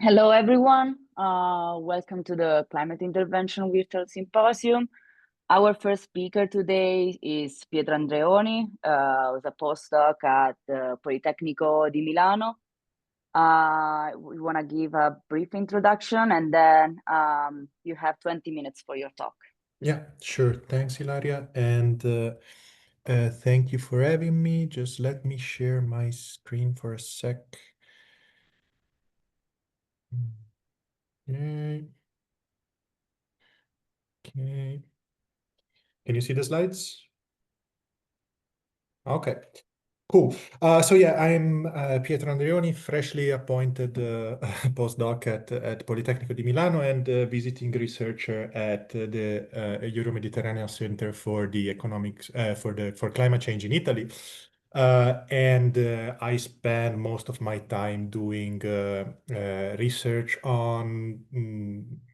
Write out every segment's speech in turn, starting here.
Hello, everyone. Welcome to the Climate Intervention Virtual Symposium. Our first speaker today is Pietro Andreoni, who's a postdoc at the Politecnico di Milano. We want to give a brief introduction, and then you have 20 minutes for your talk. Yeah, sure. Thanks, Ilaria. And thank you for having me. Just let me share my screen for a sec. Okay. Okay. Can you see the slides? Okay. Cool. So yeah, I'm Pietro Andreoni, freshly appointed postdoc at Politecnico di Milano and visiting researcher at the Euro-Mediterranean Center for the Economics for Climate Change in Italy. And I spend most of my time doing research on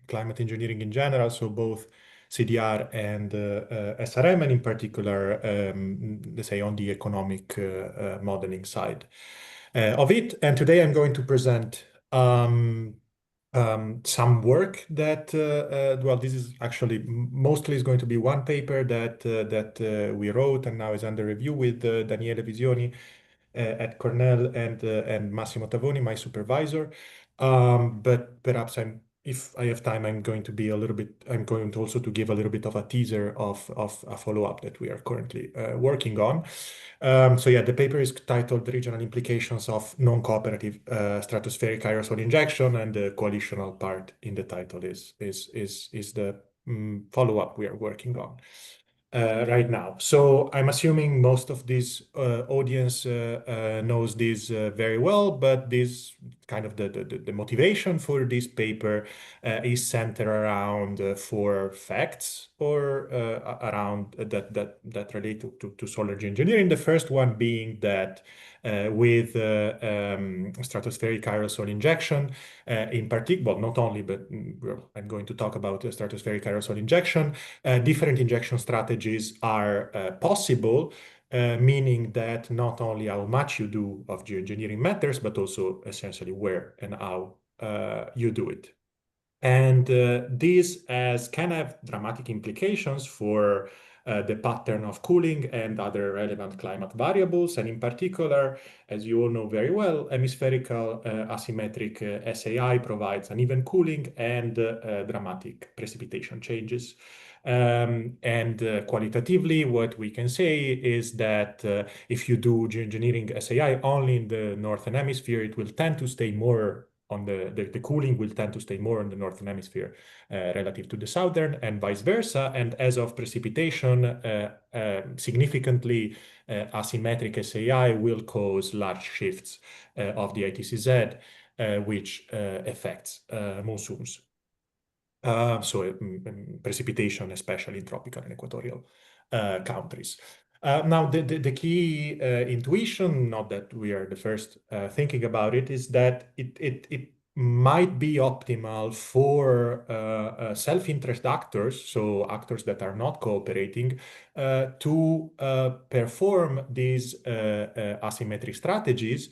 climate engineering in general, so both CDR and SRM, and in particular, let's say, on the economic modeling side of it. And today I'm going to present some work that, well, this is actually mostly is going to be one paper that we wrote and now is under review with Daniele Visioni at Cornell and Massimo Tavoni, my supervisor. But perhaps if I have time, I'm going to also to give a little bit of a teaser of a follow-up that we are currently working on. So yeah, the paper is titled Regional Implications of Non-Cooperative Stratospheric Aerosol Injection, and the coalitional part in the title is the follow-up we are working on right now. So I'm assuming most of this audience knows this very well, but this kind of the motivation for this paper is centered around four facts or around that relate to solar geoengineering. The first one being that with stratospheric aerosol injection, in particular, well, not only, but I'm going to talk about stratospheric aerosol injection. Different injection strategies are possible, meaning that not only how much you do of geoengineering matters, but also essentially where and how you do it. And this can have dramatic implications for the pattern of cooling and other relevant climate variables. And in particular, as you all know very well, hemispherical asymmetric SAI provides uneven cooling and dramatic precipitation changes. And qualitatively, what we can say is that if you do geoengineering SAI only in the northern hemisphere, it will tend to stay more on the cooling will tend to stay more on the northern hemisphere relative to the southern, and vice versa. And as of precipitation, significantly asymmetric SAI will cause large shifts of the ITCZ, which affects monsoons. So precipitation, especially in tropical and equatorial countries. Now, the key intuition, not that we are the first thinking about it, is that it might be optimal for self-interest actors, so actors that are not cooperating, to perform these asymmetric strategies.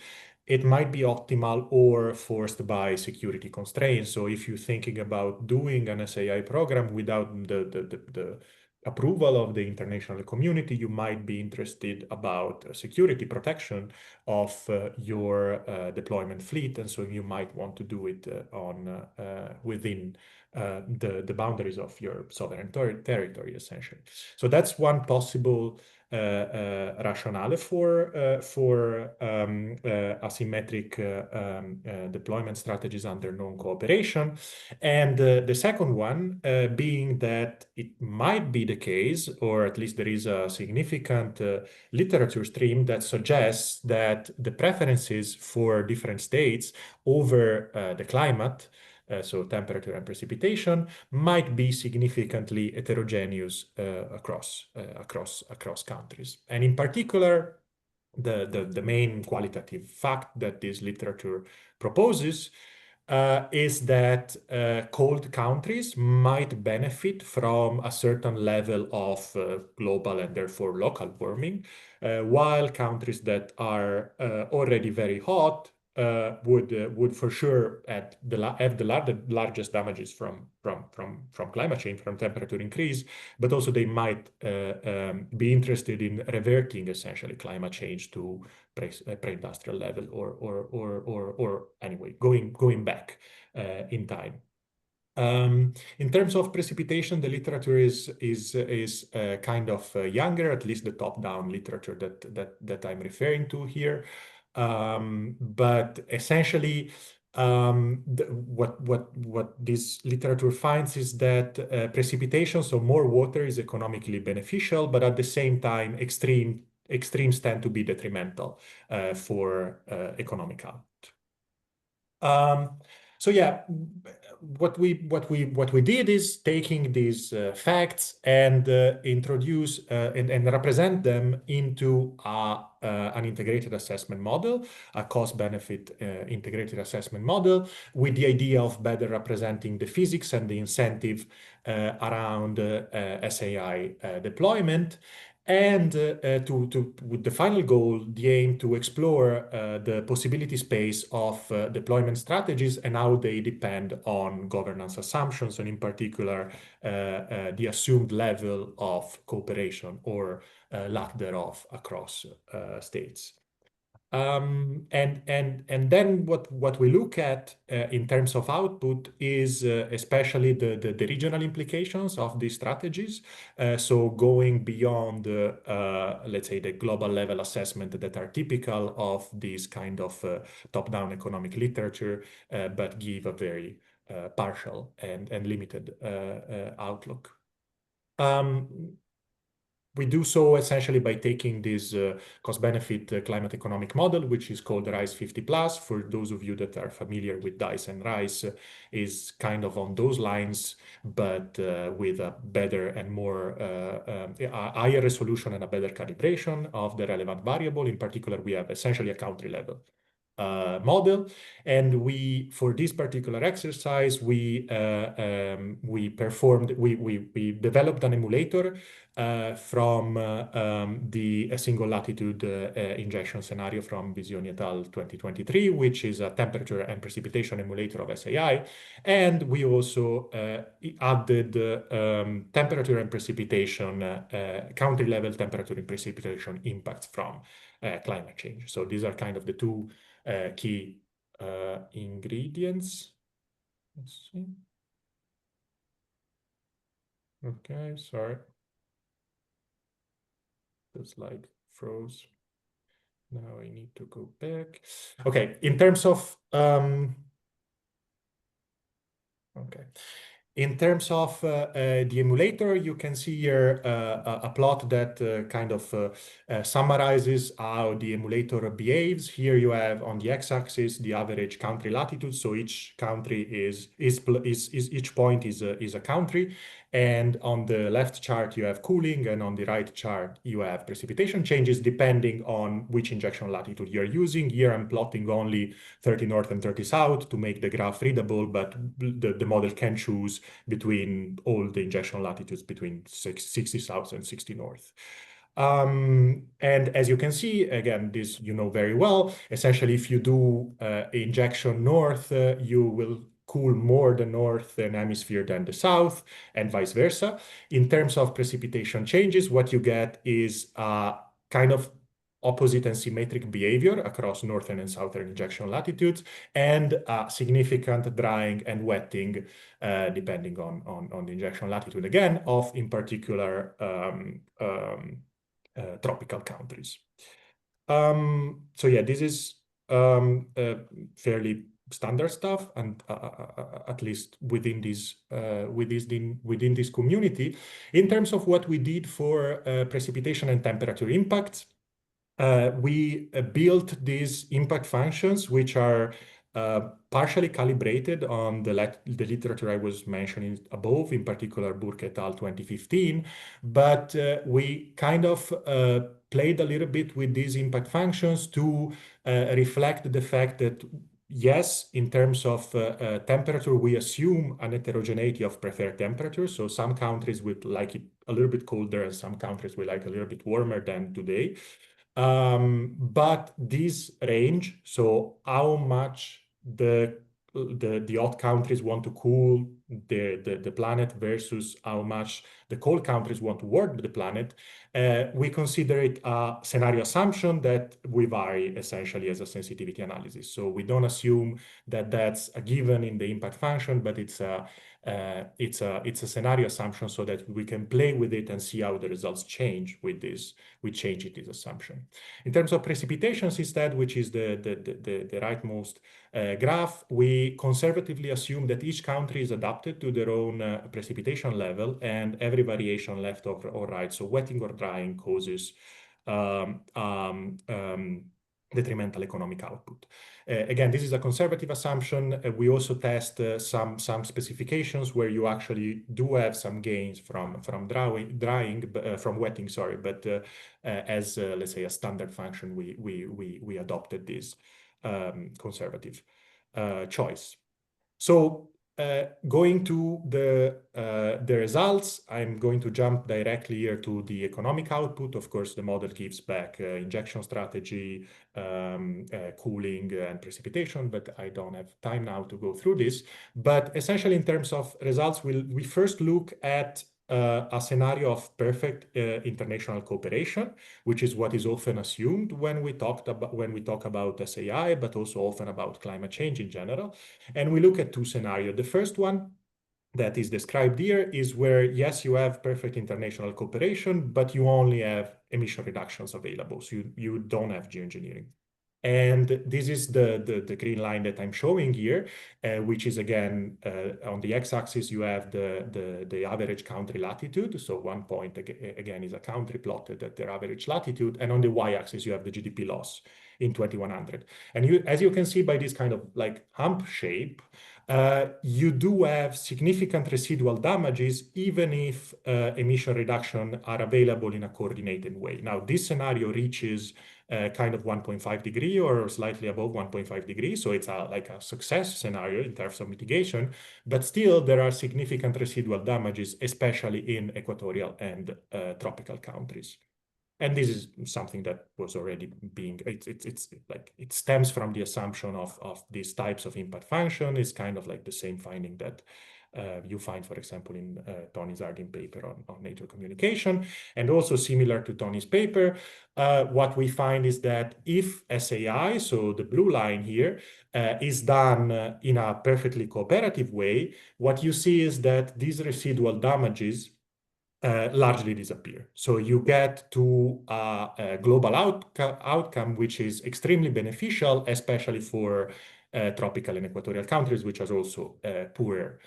It might be optimal or forced by security constraints. So if you're thinking about doing an SAI program without the approval of the international community, you might be interested about security protection of your deployment fleet. And so you might want to do it within the boundaries of your sovereign territory, essentially. So that's one possible rationale for asymmetric deployment strategies under non-cooperation. And the second one being that it might be the case, or at least there is a significant literature stream that suggests that the preferences for different states over the climate, so temperature and precipitation, might be significantly heterogeneous across countries. And in particular, the main qualitative fact that this literature proposes is that cold countries might benefit from a certain level of global and therefore local warming, while countries that are already very hot would for sure have the largest damages from climate change, from temperature increase, but also they might be interested in reverting essentially climate change to pre-industrial level or anyway going back in time. In terms of precipitation, the literature is kind of younger, at least the top-down literature that I'm referring to here. But essentially, what this literature finds is that precipitation, so more water, is economically beneficial, but at the same time, extremes tend to be detrimental for economic output. So yeah, what we did is taking these facts and introduce and represent them into an integrated assessment model, a cost-benefit integrated assessment model, with the idea of better representing the physics and the incentive around SAI deployment. And with the final goal, the aim to explore the possibility space of deployment strategies and how they depend on governance assumptions, and in particular, the assumed level of cooperation or lack thereof across states. And then what we look at in terms of output is especially the regional implications of these strategies. So going beyond, let's say, the global level assessment that are typical of this kind of top-down economic literature, but give a very partial and limited outlook. We do so essentially by taking this cost-benefit climate economic model, which is called RISE 50+. For those of you that are familiar with DICE and RISE, is kind of on those lines, but with a better and more higher resolution and a better calibration of the relevant variable. In particular, we have essentially a country level model, and for this particular exercise, we developed an emulator from a single latitude injection scenario from Visioni et al. 2023, which is a temperature and precipitation emulator of SAI, and we also added temperature and precipitation, country level temperature and precipitation impacts from climate change. So these are kind of the two key ingredients. Let's see. Okay, sorry. The slide froze. Now I need to go back. Okay, in terms of okay. In terms of the emulator, you can see here a plot that kind of summarizes how the emulator behaves. Here you have on the x-axis the average country latitude. So each country each point is a country. And on the left chart, you have cooling, and on the right chart, you have precipitation changes depending on which injection latitude you're using. Here I'm plotting only 30 north and 30 south to make the graph readable, but the model can choose between all the injection latitudes between 60 south and 60 north. And as you can see, again, this you know very well, essentially if you do injection north, you will cool more the northern hemisphere than the south, and vice versa. In terms of precipitation changes, what you get is kind of opposite and symmetric behavior across northern and southern injection latitudes, and significant drying and wetting depending on the injection latitude, again, of in particular tropical countries. So yeah, this is fairly standard stuff, and at least within this community. In terms of what we did for precipitation and temperature impacts, we built these impact functions, which are partially calibrated on the literature I was mentioning above, in particular Burke et al. 2015, but we kind of played a little bit with these impact functions to reflect the fact that yes, in terms of temperature, we assume an heterogeneity of preferred temperature. So some countries would like it a little bit colder, and some countries will like a little bit warmer than today. But this range, so how much the hot countries want to cool the planet versus how much the cold countries want to warm the planet, we consider it a scenario assumption that we vary essentially as a sensitivity analysis. So we don't assume that that's a given in the impact function, but it's a scenario assumption so that we can play with it and see how the results change with this. We change it, this assumption. In terms of precipitations instead, which is the rightmost graph, we conservatively assume that each country is adapted to their own precipitation level, and every variation left or right, so wetting or drying, causes detrimental economic output. Again, this is a conservative assumption. We also test some specifications where you actually do have some gains from wetting, sorry, but as let's say a standard function, we adopted this conservative choice. So going to the results, I'm going to jump directly here to the economic output. Of course, the model gives back injection strategy, cooling, and precipitation, but I don't have time now to go through this. But essentially, in terms of results, we first look at a scenario of perfect international cooperation, which is what is often assumed when we talk about SAI, but also often about climate change in general. And we look at two scenarios. The first one that is described here is where, yes, you have perfect international cooperation, but you only have emission reductions available. So you don't have geoengineering. And this is the green line that I'm showing here, which is again on the x-axis you have the average country latitude. So 1 point again is a country plotted at their average latitude, and on the y-axis you have the GDP loss in 2100. And as you can see by this kind of like hump shape, you do have significant residual damages even if emission reduction are available in a coordinated way. Now, this scenario reaches kind of 1.5 degree or slightly above 1.5 degrees. So it's like a success scenario in terms of mitigation, but still there are significant residual damages, especially in equatorial and tropical countries. And this is something that was already being, it's like, it stems from the assumption of these types of impact function. It's kind of like the same finding that you find, for example, in Tony's Harding paper on nature communication. And also similar to Tony's paper, what we find is that if SAI, so the blue line here, is done in a perfectly cooperative way, what you see is that these residual damages largely disappear. So you get to a global outcome, which is extremely beneficial, especially for tropical and equatorial countries, which are also poorer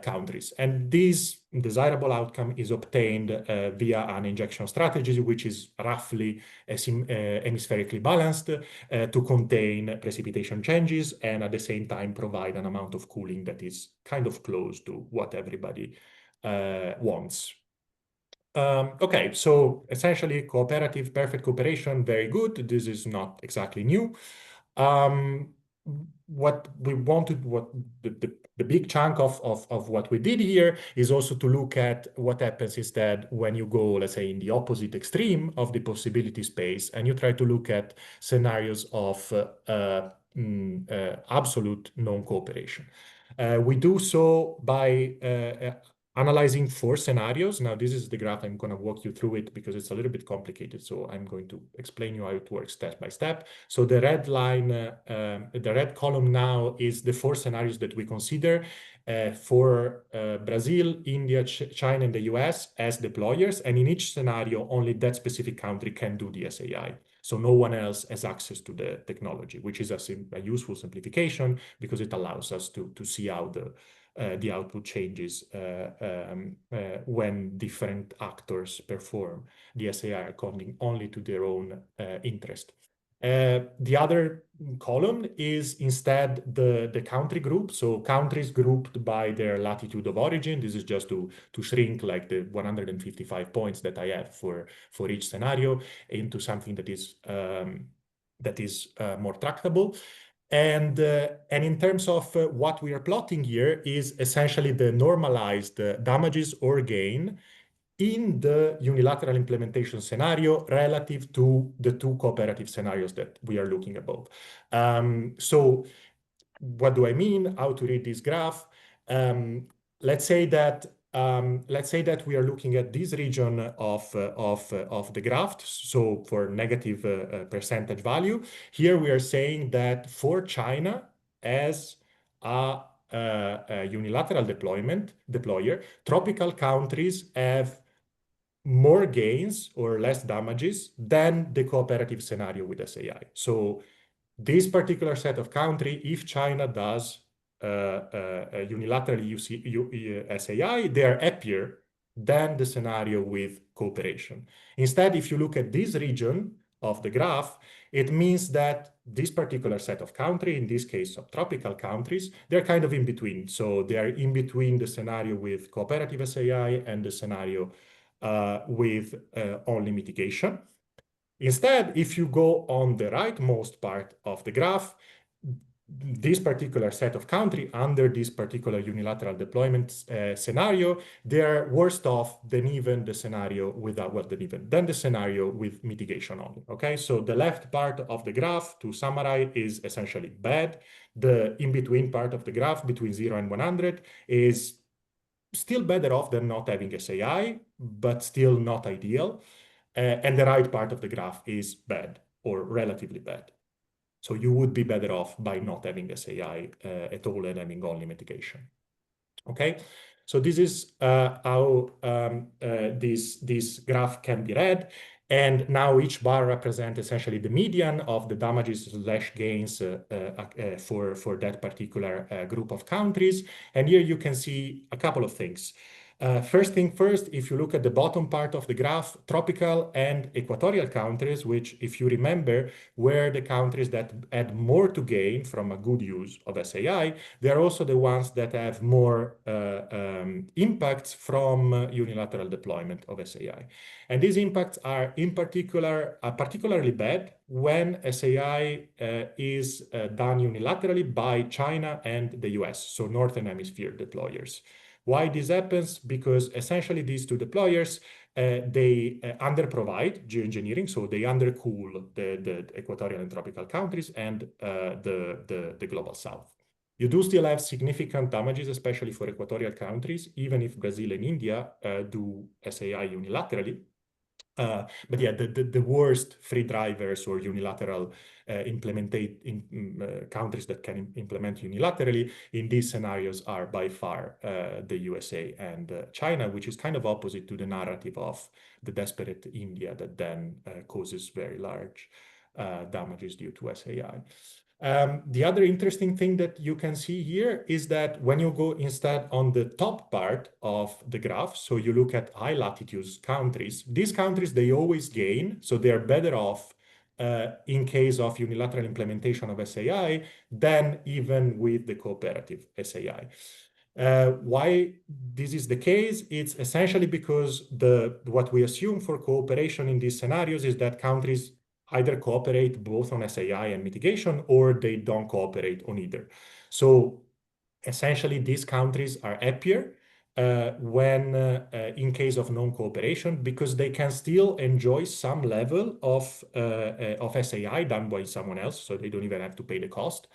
countries. And this desirable outcome is obtained via an injection strategy, which is roughly hemispherically balanced to contain precipitation changes and at the same time provide an amount of cooling that is kind of close to what everybody wants. Okay, so essentially cooperative, perfect cooperation, very good. This is not exactly new. What we wanted, what the big chunk of what we did here is also to look at what happens is that when you go, let's say, in the opposite extreme of the possibility space, and you try to look at scenarios of absolute non-cooperation. We do so by analyzing 4 scenarios. Now, this is the graph. I'm going to walk you through it because it's a little bit complicated. So I'm going to explain you how it works step by step. So the red line, the red column now is the 4 scenarios that we consider for Brazil, India, China, and the US as deployers. And in each scenario, only that specific country can do the SAI. So no one else has access to the technology, which is a useful simplification because it allows us to see how the output changes when different actors perform the SAI according only to their own interest. The other column is instead the country group. So countries grouped by their latitude of origin. This is just to shrink like the 155 points that I have for each scenario into something that is more tractable. And in terms of what we are plotting here is essentially the normalized damages or gain in the unilateral implementation scenario relative to the two cooperative scenarios that we are looking above. So what do I mean? How to read this graph? Let's say that we are looking at this region of the graph. So for negative percentage value, here we are saying that for China as a unilateral deployer, tropical countries have more gains or less damages than the cooperative scenario with SAI. So this particular set of country, if China does unilaterally SAI, they are happier than the scenario with cooperation. Instead, if you look at this region of the graph, it means that this particular set of country, in this case subtropical countries, they're kind of in between. So they are in between the scenario with cooperative SAI and the scenario with only mitigation. Instead, if you go on the rightmost part of the graph, this particular set of country under this particular unilateral deployment scenario, they're worse off than even the scenario without, well, than the scenario with mitigation only. Okay, so the left part of the graph, to summarize, is essentially bad. The in-between part of the graph between 0 and 100 is still better off than not having SAI, but still not ideal. And the right part of the graph is bad or relatively bad. So you would be better off by not having SAI at all and having only mitigation. Okay, so this is how this graph can be read. And now each bar represents essentially the median of the damages slash gains for that particular group of countries. And here you can see a couple of things. First thing first, if you look at the bottom part of the graph, tropical and equatorial countries, which, if you remember, were the countries that had more to gain from a good use of SAI, they are also the ones that have more impacts from unilateral deployment of SAI. And these impacts are in particular particularly bad when SAI is done unilaterally by China and the US, so Northern Hemisphere deployers. Why this happens? Because essentially these two deployers, they underprovide geoengineering, so they undercool the equatorial and tropical countries and the global south. You do still have significant damages, especially for equatorial countries, even if Brazil and India do SAI unilaterally. But yeah, the worst free drivers or unilateral countries that can implement unilaterally in these scenarios are by far the USA and China, which is kind of opposite to the narrative of the desperate India that then causes very large damages due to SAI. The other interesting thing that you can see here is that when you go instead on the top part of the graph, so you look at high latitude countries, these countries, they always gain, so they are better off in case of unilateral implementation of SAI than even with the cooperative SAI. Why this is the case? It's essentially because what we assume for cooperation in these scenarios is that countries either cooperate both on SAI and mitigation, or they don't cooperate on either. So essentially, these countries are happier when in case of non-cooperation, because they can still enjoy some level of SAI done by someone else, so they don't even have to pay the cost.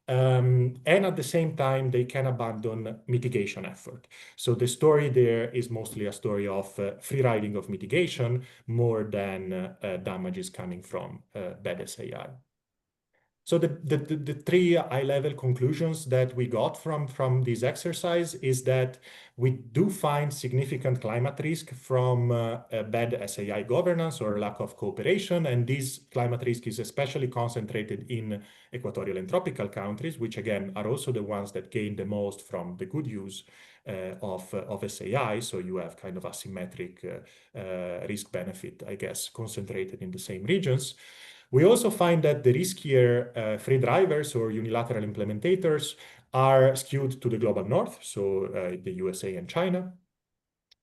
And at the same time, they can abandon mitigation effort. So the story there is mostly a story of free riding of mitigation more than damages coming from bad SAI. So the three high-level conclusions that we got from this exercise is that we do find significant climate risk from bad SAI governance or lack of cooperation, and this climate risk is especially concentrated in equatorial and tropical countries, which again are also the ones that gain the most from the good use of SAI. So you have kind of asymmetric risk-benefit, I guess, concentrated in the same regions. We also find that the riskier free drivers or unilateral implementators are skewed to the global north, so the USA and China.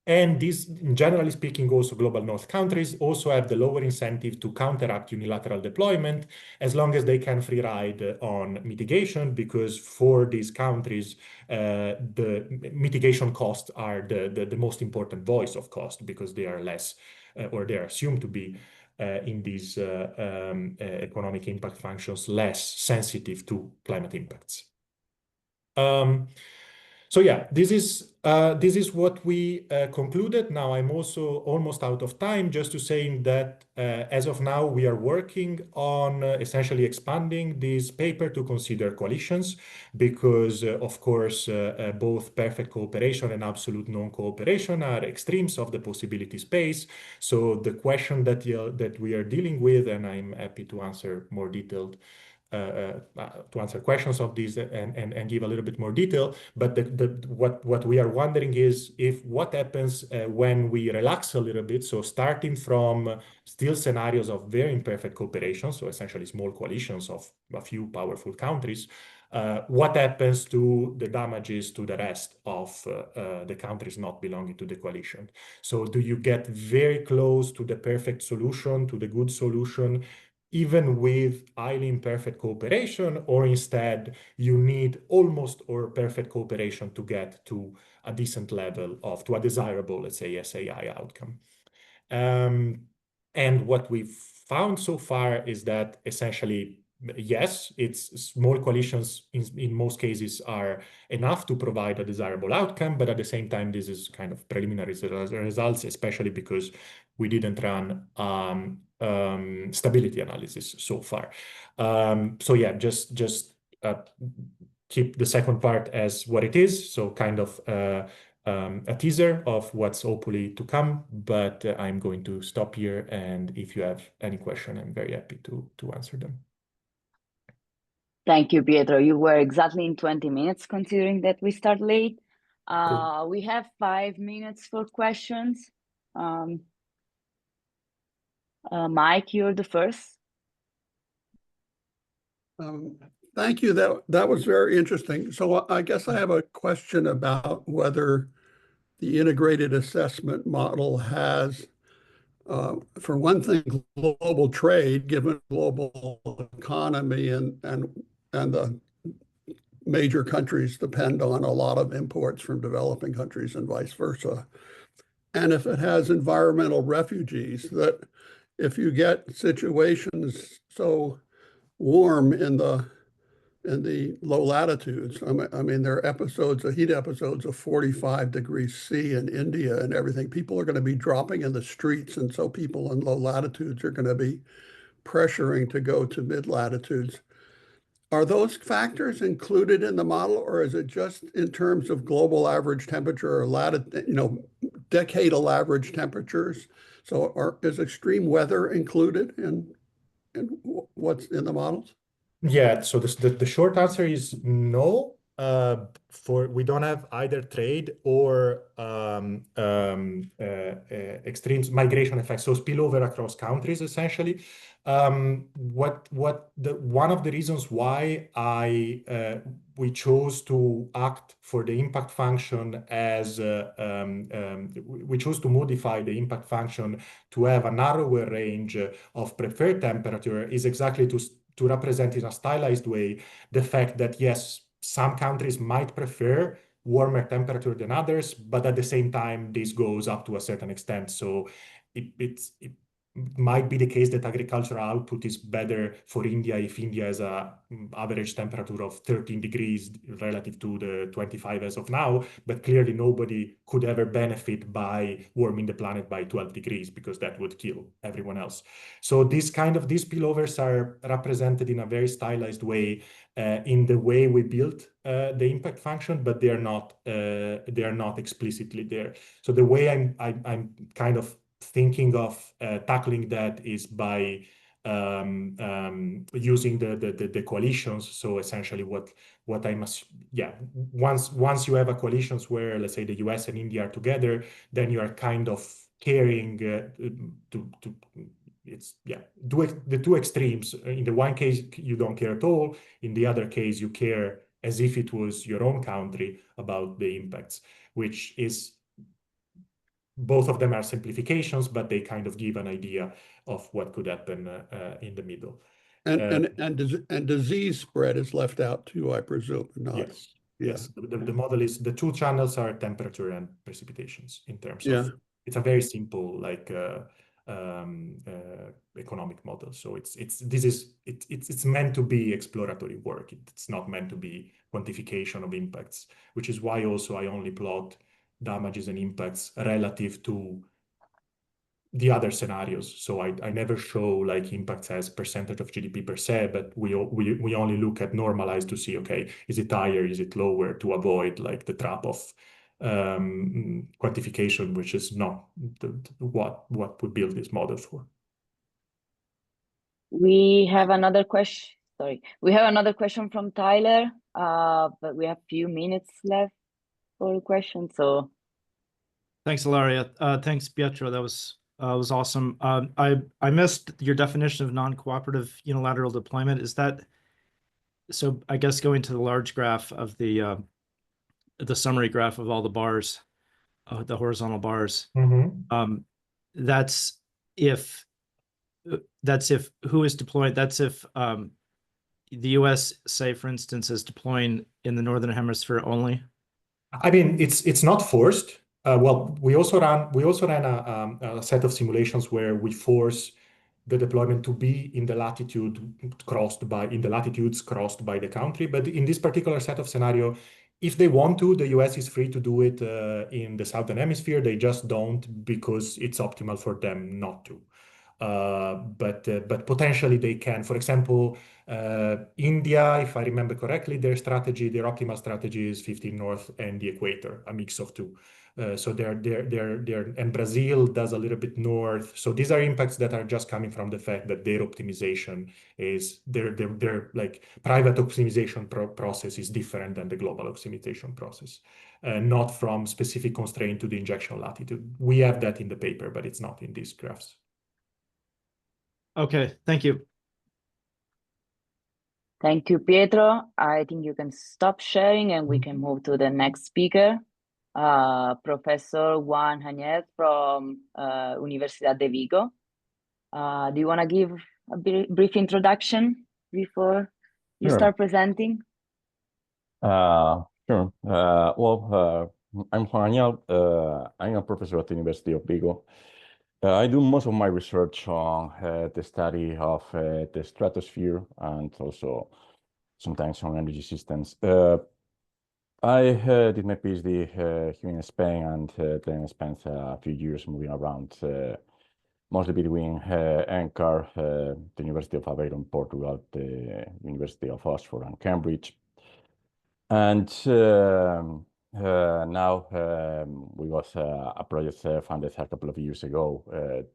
And these, generally speaking, also global north countries also have the lower incentive to counteract unilateral deployment as long as they can free ride on mitigation, because for these countries, the mitigation costs are the most important voice of cost, because they are less, or they are assumed to be in these economic impact functions, less sensitive to climate impacts. So yeah, this is what we concluded. Now I'm also almost out of time, just to saying that as of now we are working on essentially expanding this paper to consider coalitions, because of course both perfect cooperation and absolute non-cooperation are extremes of the possibility space. So the question that we are dealing with, and I'm happy to answer more detailed to answer questions of these and give a little bit more detail. But what we are wondering is what happens when we relax a little bit. So starting from still scenarios of very imperfect cooperation, so essentially small coalitions of a few powerful countries, what happens to the damages to the rest of the countries not belonging to the coalition? So do you get very close to the perfect solution, to the good solution, even with highly imperfect cooperation, or instead you need almost or perfect cooperation to get to a decent level of, to a desirable, let's say, SAI outcome? And what we've found so far is that essentially, yes, it's small coalitions in most cases are enough to provide a desirable outcome, but at the same time, this is kind of preliminary results, especially because we didn't run stability analysis so far. So yeah, just keep the second part as what it is. So kind of a teaser of what's hopefully to come, but I'm going to stop here. And if you have any question, I'm very happy to answer them. Thank you, Pietro. You were exactly in 20 minutes, considering that we start late. Cool. We have 5 minutes for questions. Mike, you're the first. Thank you. That was very interesting. So I guess I have a question about whether the integrated assessment model has, for one thing, global trade, given global economy and the major countries depend on a lot of imports from developing countries and vice versa. And if it has environmental refugees, that if you get situations so warm in the low latitudes, I mean, there are episodes, heat episodes of 45 degrees C in India and everything. People are going to be dropping in the streets, and so people in low latitudes are going to be pressuring to go to mid latitudes. Are those factors included in the model, or is it just in terms of global average temperature or decadal average temperatures? So is extreme weather included in what's in the models? Yeah, so the short answer is no. We don't have either trade or extreme migration effects, so spillover across countries essentially. One of the reasons why we chose to act for the impact function as we chose to modify the impact function to have a narrower range of preferred temperature is exactly to represent in a stylized way the fact that, yes, some countries might prefer warmer temperature than others, but at the same time, this goes up to a certain extent. So it might be the case that agricultural output is better for India if India has a average temperature of 13 degrees relative to the 25 as of now, but clearly nobody could ever benefit by warming the planet by 12 degrees because that would kill everyone else. So these spillovers are represented in a very stylized way in the way we built the impact function, but they are not explicitly there. So the way I'm kind of thinking of tackling that is by using the coalitions. So essentially what I must, once you have a coalitions where, let's say, the US and India are together, then you are kind of caring the two extremes. In the one case, you don't care at all. In the other case, you care as if it was your own country about the impacts, which is both of them are simplifications, but they kind of give an idea of what could happen in the middle. And disease spread is left out too, I presume. Not, yes. Yes. The model is the two channels are temperature and precipitations in terms of it's a very simple like economic model. So it's meant to be exploratory work. It's not meant to be quantification of impacts, which is why also I only plot damages and impacts relative to the other scenarios. So I never show like impacts as percentage of GDP per se, but we only look at normalized to see, okay, is it higher, is it lower, to avoid like the trap of quantification, which is not what we build this model for. We have another question. Sorry, we have another question from Tyler, but we have a few minutes left for the question. So, thanks, Ilaria. Thanks, Pietro. That was awesome. I missed your definition of non-cooperative unilateral deployment. Is that so? I guess going to the large graph of the summary graph of all the bars, the horizontal bars. That's if who is deployed. That's if the U.S., say, for instance, is deploying in the Northern Hemisphere only. I mean, it's not forced. Well, we also ran a set of simulations where we force the deployment to be in the latitudes crossed by the country. But in this particular set of scenario, if they want to, the US is free to do it in the Southern Hemisphere. They just don't because it's optimal for them not to. But potentially they can. For example, India, if I remember correctly, their optimal strategy is 15 north and the equator, a mix of two. So and Brazil does a little bit north. So these are impacts that are just coming from the fact that their optimization is their like private optimization process is different than the global optimization process, not from specific constraint to the injection latitude. We have that in the paper, but it's not in these graphs. Okay, thank you. thank you, Pietro. I think you can stop sharing and we can move to the next speaker, Professor Juan Añel from Universidad de Vigo. Do you want to give a brief introduction before you start presenting? Sure. Well, I'm Juan Añel. I'm a professor at the University of Vigo. I do most of my research on the study of the stratosphere and also sometimes on energy systems. I did my PhD here in Spain and then spent a few years moving around, mostly between NCAR, the University of Aveiro in Portugal, the University of Oxford and Cambridge. And now we got a project funded a couple of years ago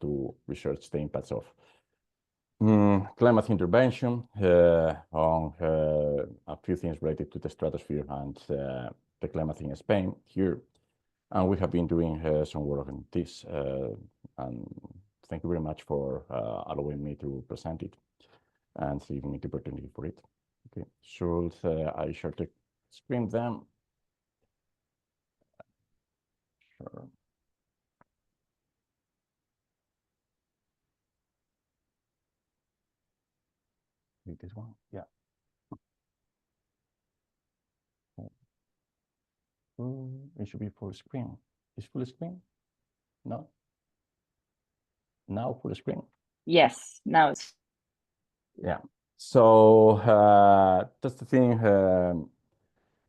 to research the impacts of climate intervention on a few things related to the stratosphere and the climate in Spain here. And we have been doing some work on this. And thank you very much for allowing me to present it and giving me the opportunity for it. Okay, should I share the screen then? Sure. This one, yeah. It should be full screen. Is full screen? No. Now full screen. Yes, now it's. Yeah. So that's the thing.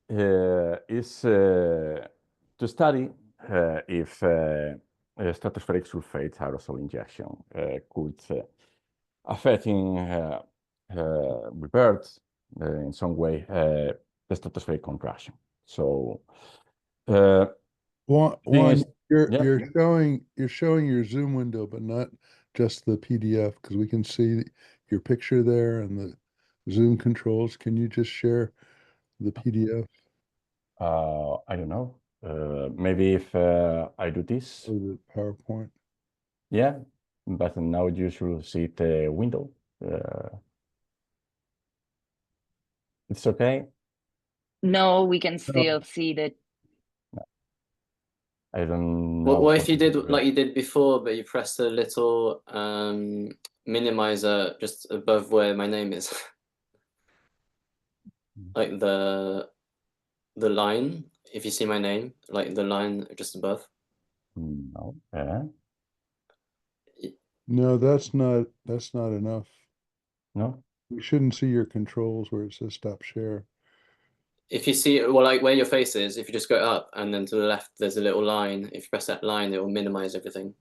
Is to study if stratospheric sulfate aerosol injection could affecting revert in some way the stratospheric contraction. So Juan, you're showing your Zoom window, but not just the PDF, because we can see your picture there and the Zoom controls. Can you just share the PDF? I don't know. Maybe if I do this. Or the PowerPoint. Yeah, but now you should see the window. It's okay? No, we can still see that. I don't know. What if you did like you did before, but you pressed a little minimizer just above where my name is? Like the line, if you see my name, like the line just above. No. No, that's not enough. No. We shouldn't see your controls where it says stop share. If you see, well, like where your face is, if you just go up and then to the left, there's a little line. If you press that line, it will minimize everything.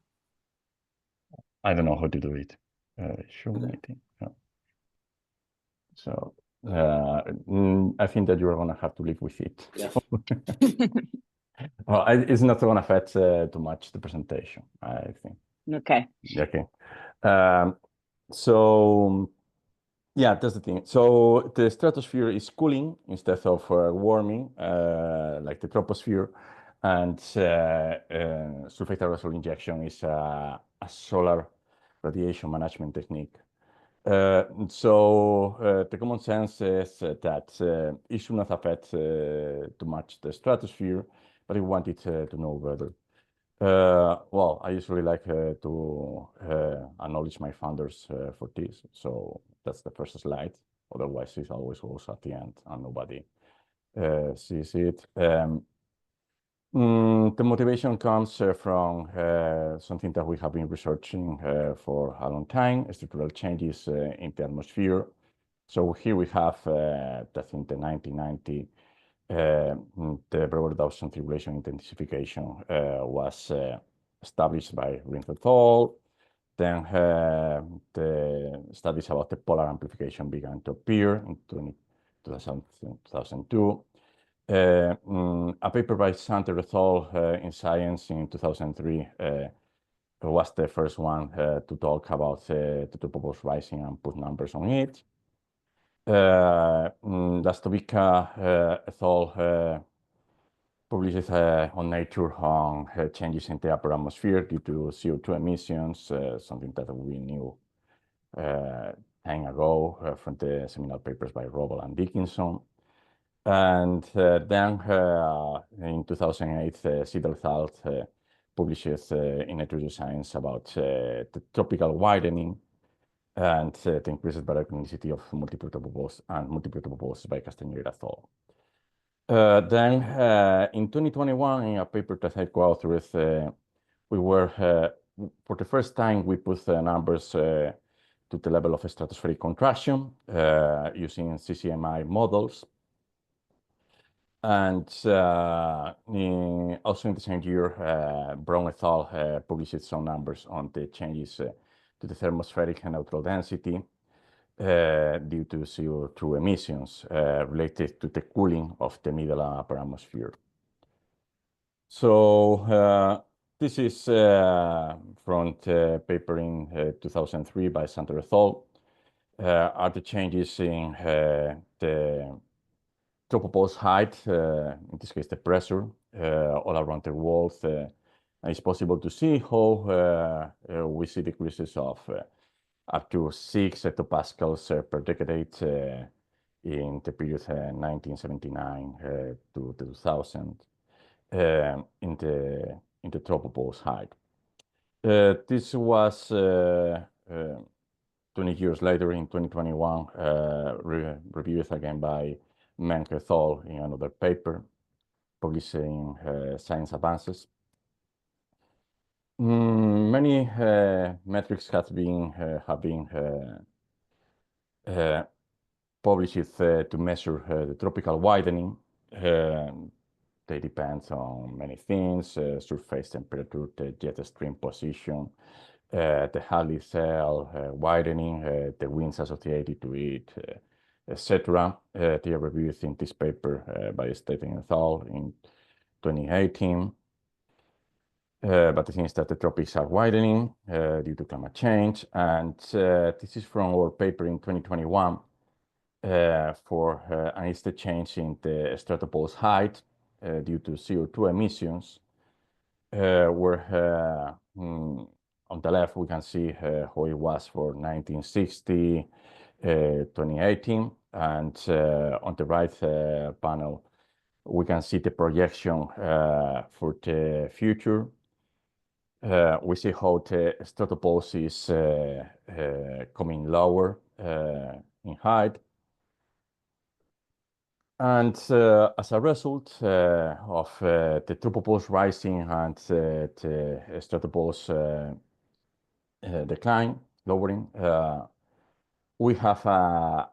I don't know how to do it. Sure, Okay. I think. No. So I think that you're gonna have to live with it. Yeah. Well, it's not gonna affect too much the presentation, I think. Okay. Okay. So yeah, that's the thing. So the stratosphere is cooling instead of warming, like the troposphere, and sulfate aerosol injection is a solar radiation management technique. So the common sense is that it should not affect too much the stratosphere, but I wanted to know better. Well, I usually like to acknowledge my founders for this. So that's the first slide. Otherwise, it always goes at the end and nobody sees it. The motivation comes from something that we have been researching for a long time, structural changes in the atmosphere. So here we have that in the 1990, the Brewer-Dawson tribulation intensification was established by Rinth et al. Then the studies about the polar amplification began to appear in 2002. A paper by Santer et al. In Science in 2003 was the first one to talk about the topopause rising and put numbers on it. Lastovica et al. Published on Nature on changes in the upper atmosphere due to CO2 emissions, something that we knew time ago from the seminal papers by Robel and Dickinson. And then in 2008, Siedel et al. Publishes in Nature Science about the tropical widening and the increased baroclinicity of multiple topopause and multiple topopause by Castañeda et al. Then in 2021, in a paper that I co-authored, we were, for the first time, we put numbers to the level of a stratospheric contraction using CCMI models. And also in the same year, Brown et al. Published some numbers on the changes to the thermospheric and neutral density due to CO2 emissions related to the cooling of the middle and upper atmosphere. So this is from the paper in 2003 by Santer et al. Are the changes in the tropopause height, in this case the pressure, all around the world. And it's possible to see how we see decreases of up to 6 hectopascals per decade in the period 1979 to 2000 in the tropopause height. This was 20 years later in 2021 reviewed again by Menke et al. In another paper published in Science Advances. Many metrics have been published to measure the tropical widening. They depend on many things: surface temperature, the jet stream position, the Hadley cell widening, the winds associated to it, etc. They are reviewed in this paper by Staten et al. In 2018. But the thing is that the tropics are widening due to climate change. And this is from our paper in 2021 and it's the change in the stratopause height due to CO2 emissions, where on the left we can see how it was for 1960, 2018, and on the right panel we can see the projection for the future. We see how the stratopause is coming lower in height. And as a result of the tropopause rising and the stratopause decline, lowering, we have a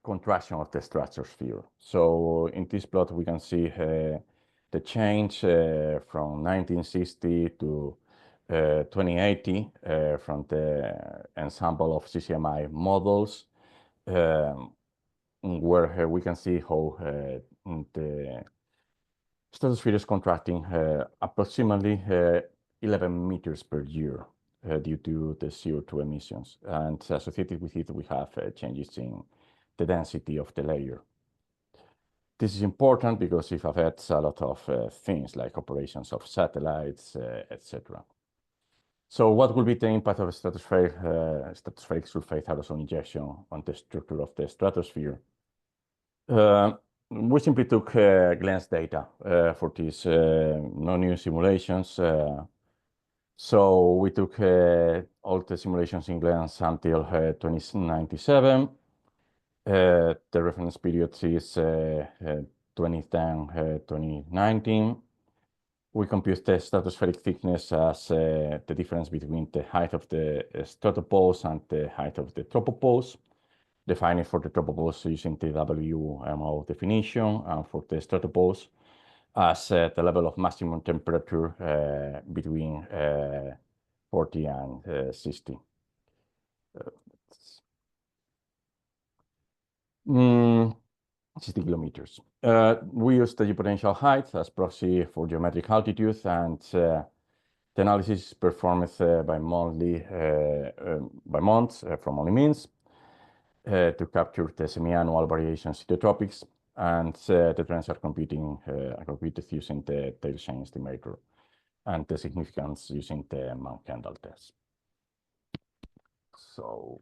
contraction of the stratosphere. So in this plot, we can see the change from 1960 to 2080 from the ensemble of CCMI models, where we can see how the stratosphere is contracting approximately 11 meters per year due to the CO2 emissions. And associated with it, we have changes in the density of the layer. This is important because it affects a lot of things like operations of satellites, etc. So what will be the impact of stratospheric sulfate aerosol injection on the structure of the stratosphere? We simply took glance data for these no-new simulations. So we took all the simulations in glance until 2097. The reference period is 2010-2019. We compute the stratospheric thickness as the difference between the height of the stratopause and the height of the tropopause, defining for the tropopause using the WMO definition, and for the stratopause as the level of maximum temperature between 40 and 60. 60 kilometers. We use the potential height as proxy for geometric altitude, and the analysis is performed by months from only means to capture the semi-annual variations in the tropics, and the trends are computed using the tail chain estimator and the significance using the Mount Kendall test. So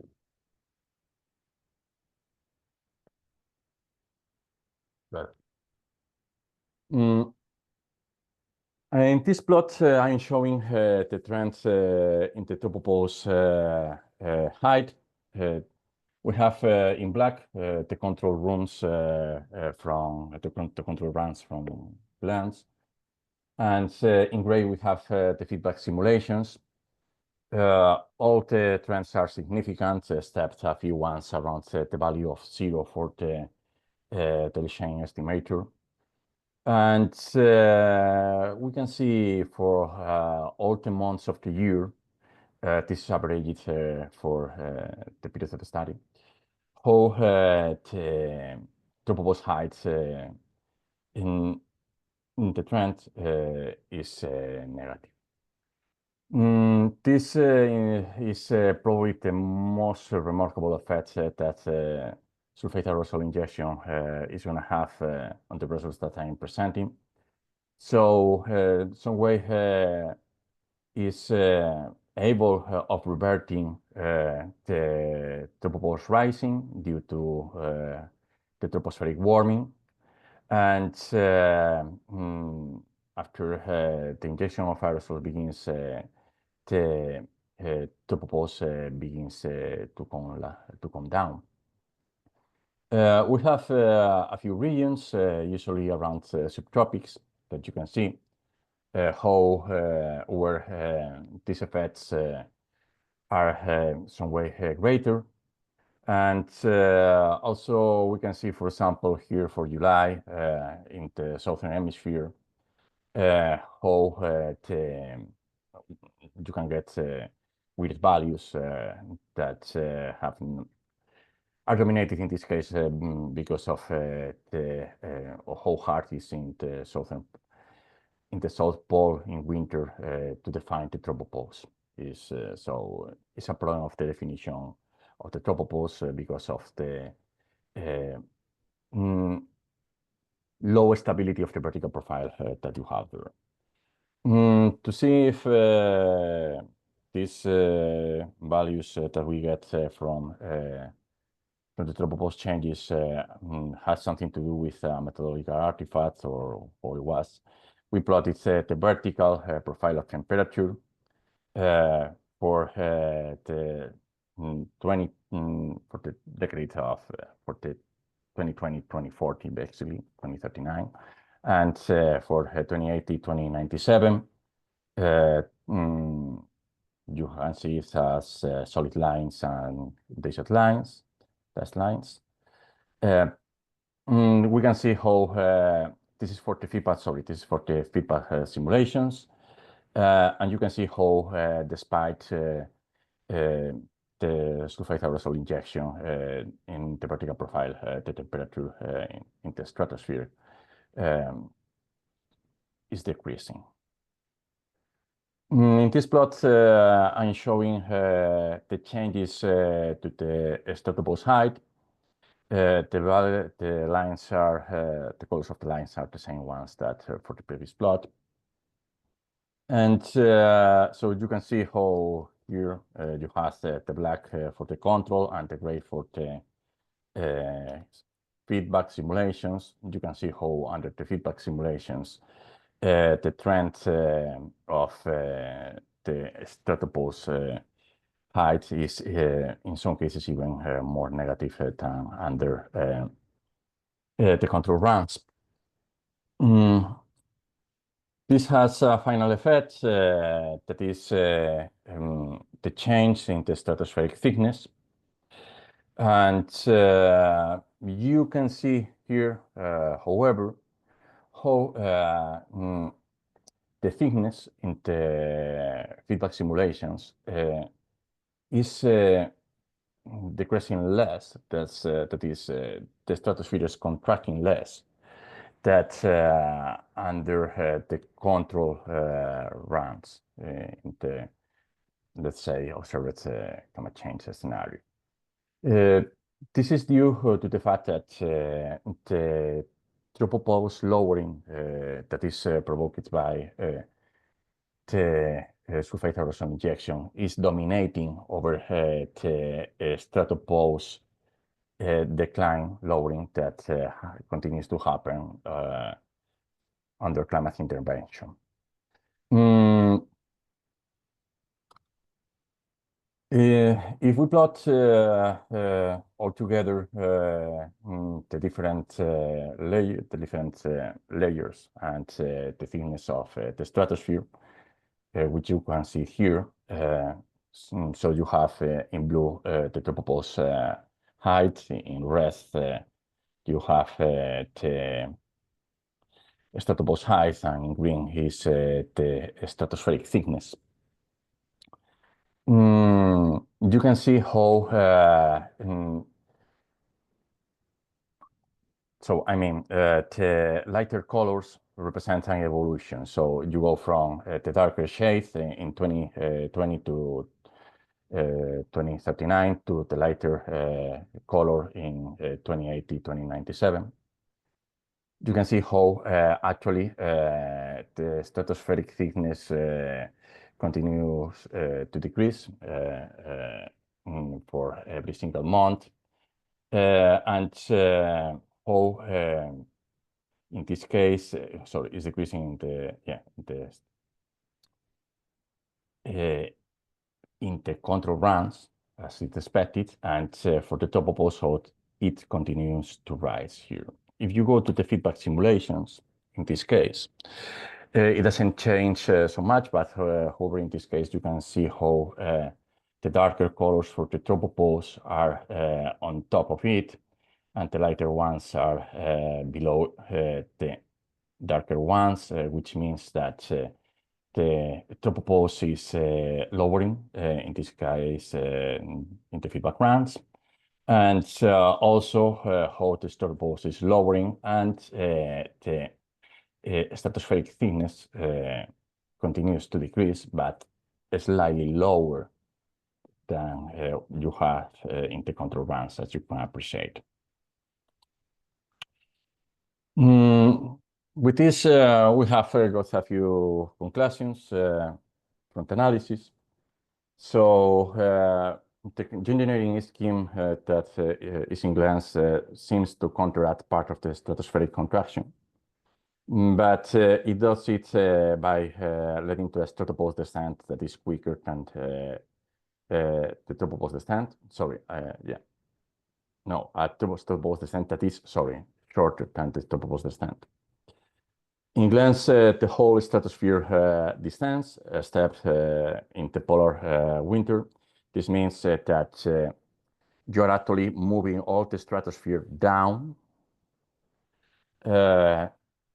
in this plot, I'm showing the trends in the tropopause height. We have in black the control rooms from the control runs from plants, and in gray we have the feedback simulations. All the trends are significant, except a few ones around the value of 0 for the tail chain estimator. And we can see for all the months of the year, this is averaged for the period of the study, how the tropopause height in the trend is negative. This is probably the most remarkable effect that sulfate aerosol injection is going to have on the results that I'm presenting. So some way is able of reverting the tropopause rising due to the tropospheric warming, and after the injection of aerosol begins, the tropopause begins to come down. We have a few regions, usually around subtropics, that you can see how where these effects are some way greater. And also we can see, for example, here for July in the southern hemisphere, how you can get weird values that are dominated in this case because of how hard it is in the South Pole in winter to define the tropopause. So it's a problem of the definition of the tropopause because of the low stability of the vertical profile that you have there. To see if these values that we get from from the tropopause changes has something to do with methodological artifacts or it was. We plotted the vertical profile of temperature for the 20 for the decade of for the 2020-2040, basically 2039, and for 2080, 2097. You can see it as solid lines and dashed lines, dashed lines. We can see how this is for the feedback. Sorry, this is for the feedback simulations, and you can see how, despite the sulfate aerosol injection in the vertical profile, the temperature in the stratosphere is decreasing. In this plot, I'm showing the changes to the stratopause height. The lines are the colors of the lines are the same ones that for the previous plot, and so you can see how here you have the black for the control and the gray for the feedback simulations. You can see how under the feedback simulations the trend of the stratopause height is in some cases even more negative than under the control runs. This has a final effect that is the change in the stratospheric thickness. And you can see here, however, how the thickness in the feedback simulations is decreasing less. That is, the stratosphere is contracting less. That under the control runs in the, let's say, observed climate change scenario. This is due to the fact that the tropopause lowering that is provoked by the sulfate aerosol injection is dominating over the stratopause decline lowering that continues to happen under climate intervention. If we plot all together the different layers and the thickness of the stratosphere, which you can see here, so you have in blue the tropopause height, in red you have the stratopause height, and in green is the stratospheric thickness. You can see how so I mean the lighter colors represent an evolution. So you go from the darker shade in 2020 to 2039 to the lighter color in 2080, 2097. You can see how actually the stratospheric thickness continues to decrease for every single month, and how in this case, sorry, is decreasing in the control runs as it's expected, and for the tropopause it continues to rise here. If you go to the feedback simulations, in this case, it doesn't change so much, but however, in this case, you can see how the darker colors for the tropopause are on top of it, and the lighter ones are below the darker ones, which means that the tropopause is lowering, in this case, in the feedback runs, and also how the stratopause is lowering, and the stratospheric thickness continues to decrease, but slightly lower than you have in the control runs, as you can appreciate. With this, we have got a few conclusions from the analysis. So the engineering scheme that is in glance seems to counteract part of the stratospheric contraction. But it does it by leading to a stratopulse descent that is quicker than the tropopulse descent. Sorry, yeah. No, a tropopulse descent that is, sorry, shorter than the tropopulse descent. In glance, the whole stratosphere descends a step in the polar winter. This means that you're actually moving all the stratosphere down. The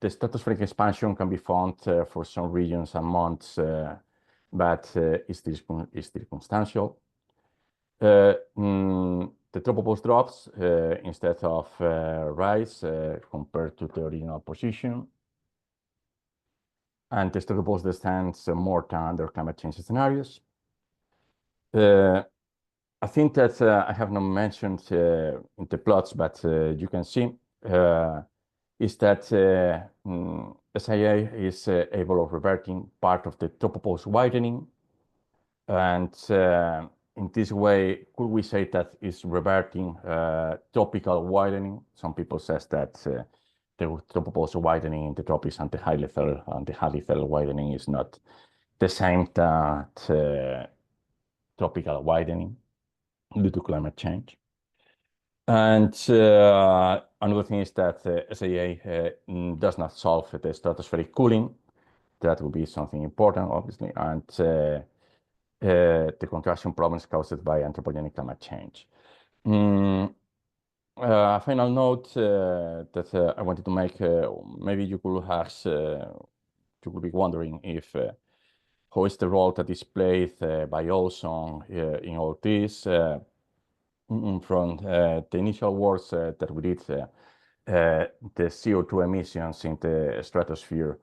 stratospheric expansion can be found for some regions and months, but it's circumstantial. The tropopause drops instead of rise compared to the original position. And the stratopause descends more than under climate change scenarios. I think that I have not mentioned in the plots, but you can see is that SIA is able of reverting part of the tropopause widening. And in this way, could we say that is reverting tropical widening? Some people says that the tropopause widening in the tropics and the high level widening is not the same that tropical widening due to climate change. And another thing is that SIA does not solve the stratospheric cooling. That will be something important, obviously, and the contraction problems caused by anthropogenic climate change. A final note that I wanted to make, maybe you could ask, you could be wondering if how is the role that is played by ozone in all this. From the initial works that we did, the CO2 emissions in the stratosphere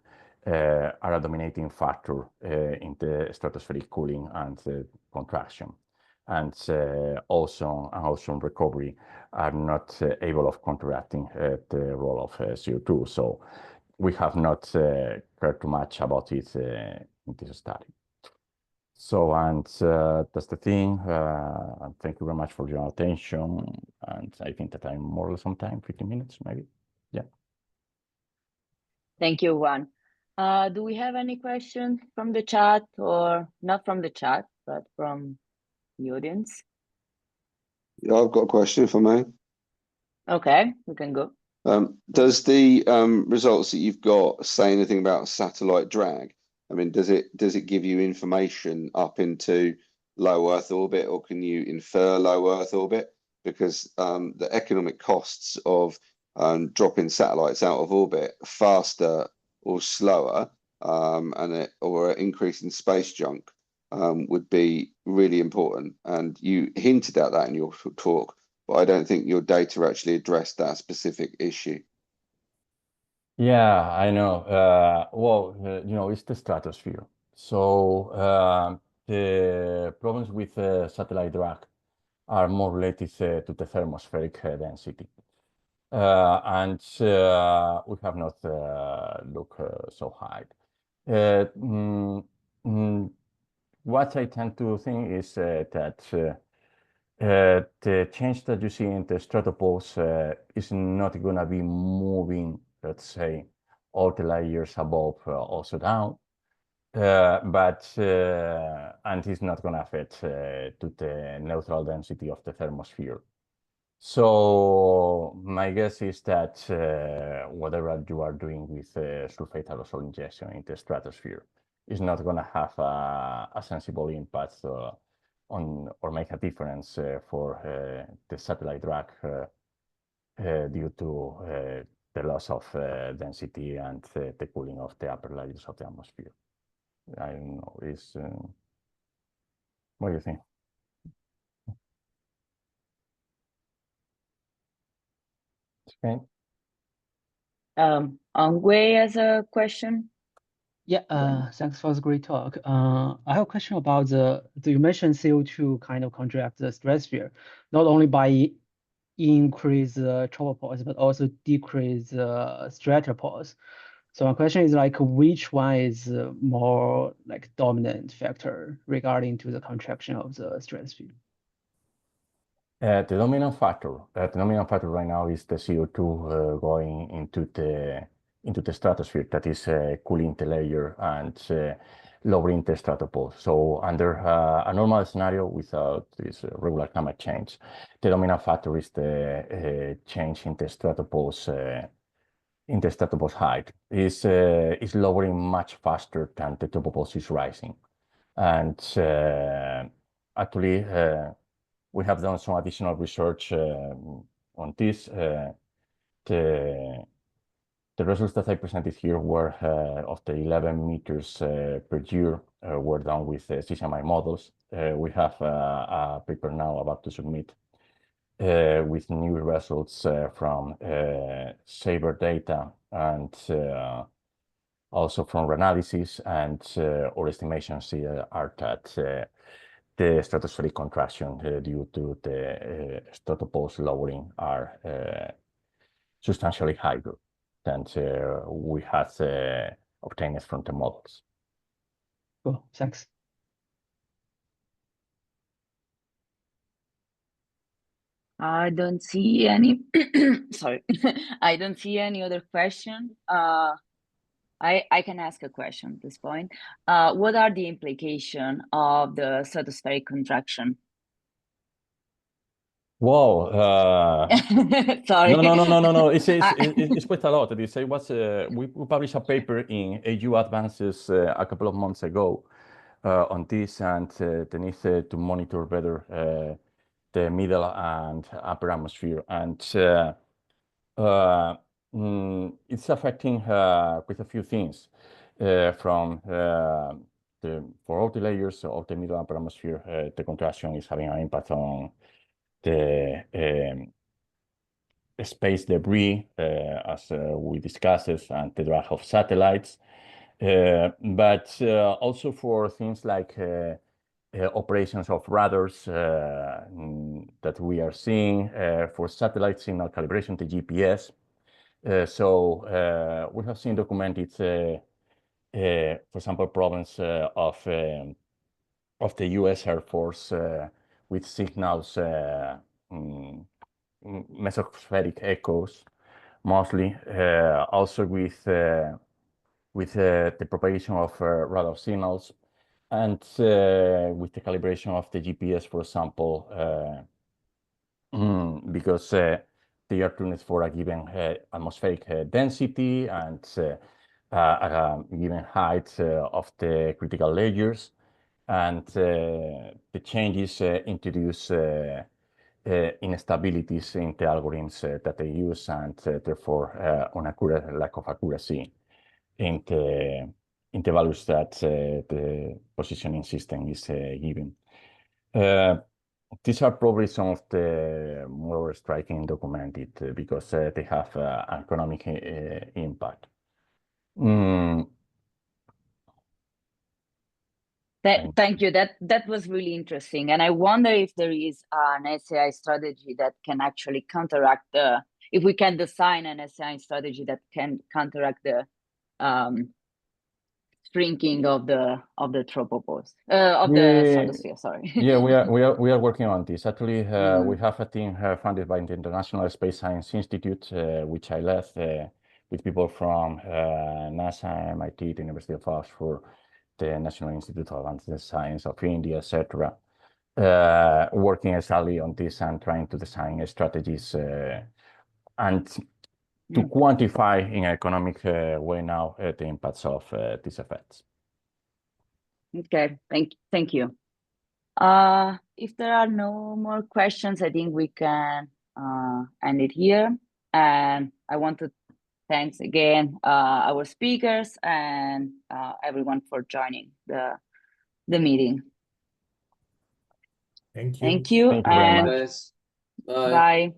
are a dominating factor in the stratospheric cooling and contraction. And ozone recovery are not able of counteracting the role of CO2. So we have not cared too much about it in this study. So, and that's the thing. Thank you very much for your attention. And I think that I'm more or less on time, 15 minutes, maybe. Yeah. Thank you, Juan. Do we have any questions from the chat, or not from the chat, but from the audience? Yeah, I've got a question if I may. Okay, we can go. Does the results that you've got say anything about satellite drag? I mean, does it give you information up into low Earth orbit, or can you infer low Earth orbit? Because the economic costs of dropping satellites out of orbit faster or slower, or an increase in space junk would be really important. And you hinted at that in your talk, but I don't think your data actually addressed that specific issue. Yeah, I know. Well, you know, it's the stratosphere. So the problems with satellite drag are more related to the thermospheric density. And we have not looked so high. What I tend to think is that the change that you see in the stratopause is not going to be moving, let's say, all the layers above also down, but and it's not going to affect to the neutral density of the thermosphere. So my guess is that whatever you are doing with sulfate aerosol injection in the stratosphere is not going to have a sensible impact on or make a difference for the satellite drag due to the loss of density and the cooling of the upper layers of the atmosphere. I don't know. What do you think? Okay. Angwei has a question. Yeah, thanks for the great talk. I have a question about you mentioned CO2 kind of contract the stratosphere, not only by increase the tropopause, but also decrease stratopause. So my question is like, which one is more like dominant factor regarding to the contraction of the stratosphere? The dominant factor right now is the CO2 going into the stratosphere, that is cooling the layer and lowering the stratopause. So under a normal scenario without this regular climate change, the dominant factor is the change in the stratopause height. Is lowering much faster than the tropopause is rising, and actually. We have done some additional research on this. The results that I presented here were of the 11 meters per year were done with CCMI models. We have a paper now about to submit with new results from SABRE data and also from reanalysis, and our estimations are that the stratospheric contraction due to the stratopause lowering are substantially higher than we had obtained from the models. Cool, thanks. I don't see any, sorry, I don't see any other question. I can ask a question at this point. What are the implications of the stratospheric contraction? Wow. Sorry. No. It's quite a lot. We published a paper in AU Advances a couple of months ago on this, and the need to monitor better the middle and upper atmosphere. And it's affecting quite a few things from for all the layers of the middle and upper atmosphere. The contraction is having an impact on the space debris, as we discussed, and the drag of satellites, but also for things like operations of radars that we are seeing, for satellite signal calibration, the GPS. So we have seen documented, for example, problems of the U.S. Air Force with signals, mesospheric echoes, mostly, also with the propagation of radar signals, and with the calibration of the GPS, for example, because they are tuned for a given atmospheric density and a given height of the critical layers, and the changes introduce instabilities in the algorithms that they use, and therefore lack of accuracy in the values that the positioning system is giving. These are probably some of the more striking documented because they have an economic impact. Thank you. That was really interesting, and I wonder if there is an SAI strategy that can actually counteract if we can design an SAI strategy that can counteract the shrinking of the tropopause the stratosphere. Sorry. Yeah, we are working on this. Actually, we have a team funded by the International Space Science Institute, which I led, with people from NASA, MIT, the University of Oxford, the National Institute of Advanced Science of India, etc., working exactly on this and trying to design strategies and to quantify in an economic way now the impacts of these effects. Okay, thank you. If there are no more questions, I think we can end it here. And I want to thanks again our speakers and everyone for joining the meeting. Thank you. Thank you. Thank you very much. Bye. Bye.